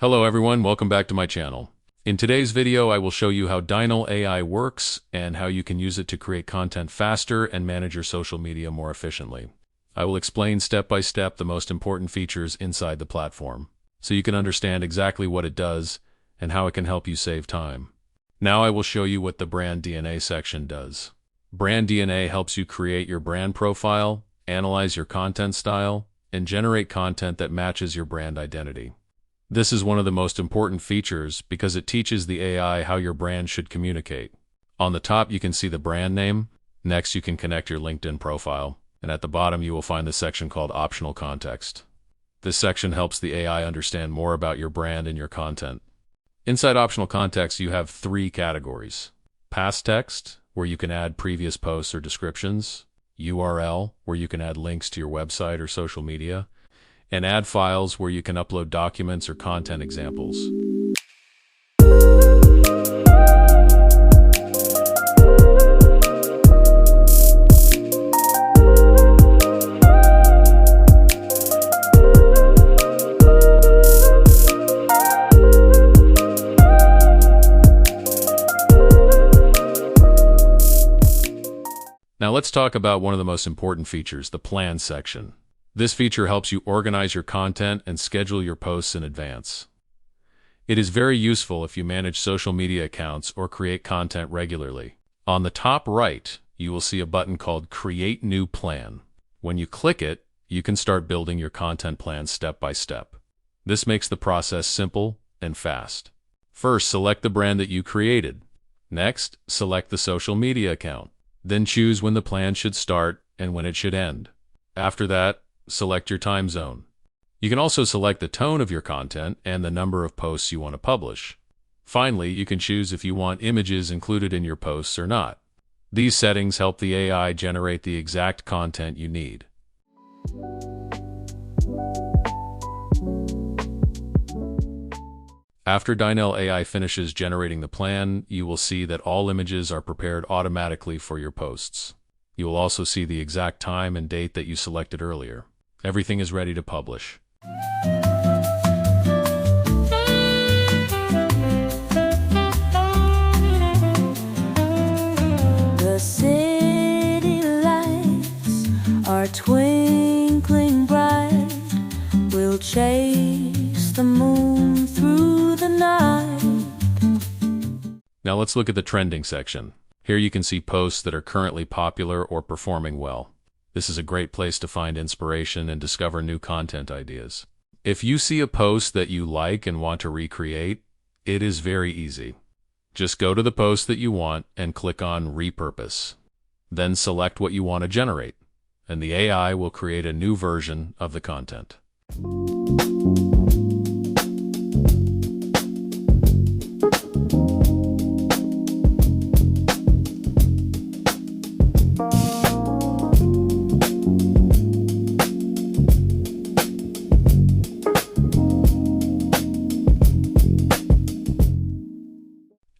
Hello everyone, welcome back to my channel. In today's video, I will show you how Dynal AI works and how you can use it to create content faster and manage your social media more efficiently. I will explain step by step the most important features inside the platform, so you can understand exactly what it does and how it can help you save time. Now I will show you what the Brand DNA section does. Brand DNA helps you create your brand profile, analyze your content style, and generate content that matches your brand identity. This is one of the most important features because it teaches the AI how your brand should communicate. On the top, you can see the brand name. Next, you can connect your LinkedIn profile. And at the bottom, you will find the section called Optional Context. This section helps the AI understand more about your brand and your content. Inside Optional Context, you have three categories. Past text, where you can add previous posts or descriptions. URL, where you can add links to your website or social media. And add files, where you can upload documents or content examples. Now let's talk about one of the most important features, the Plans section. This feature helps you organize your content and schedule your posts in advance. It is very useful if you manage social media accounts or create content regularly. On the top right, you will see a button called Create New Plan. When you click it, you can start building your content plan step by step. This makes the process simple and fast. First, select the brand that you created. Next, select the social media account. Then choose when the plan should start and when it should end. After that, select your time zone. You can also select the tone of your content and the number of posts you want to publish. Finally, you can choose if you want images included in your posts or not. These settings help the AI generate the exact content you need. After Dynal AI finishes generating the plan, you will see that all images are prepared automatically for your posts. You will also see the exact time and date that you selected earlier. Everything is ready to publish. The city lights are twinkling bright. We'll chase the moon through the night. Now let's look at the trending section. Here you can see posts that are currently popular or performing well. This is a great place to find inspiration and discover new content ideas. If you see a post that you like and want to recreate, it is very easy. Just go to the post that you want and click on Repurpose. Then select what you want to generate, and the AI will create a new version of the content.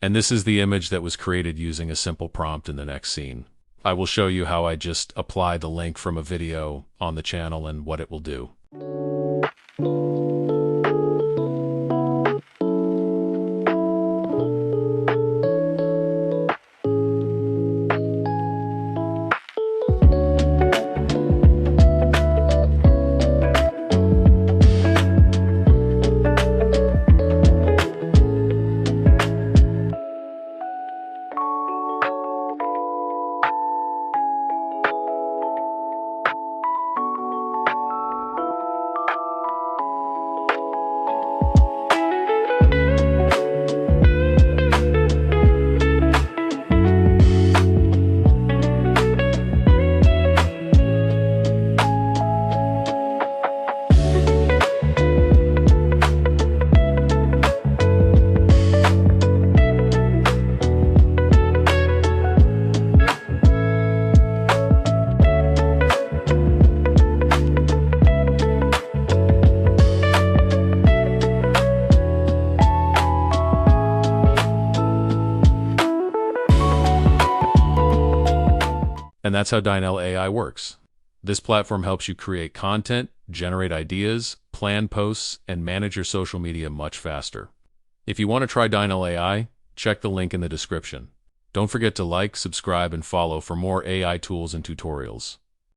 And this is the image that was created using a simple prompt in the next scene. I will show you how I just apply the link from a video on the channel and what it will do. And that's how Dynal AI works. This platform helps you create content, generate ideas, plan posts and manage your social media much faster. If you want to try Dynal AI, check the link in the description. Don't forget to like, subscribe, and follow for more AI tools and tutorials.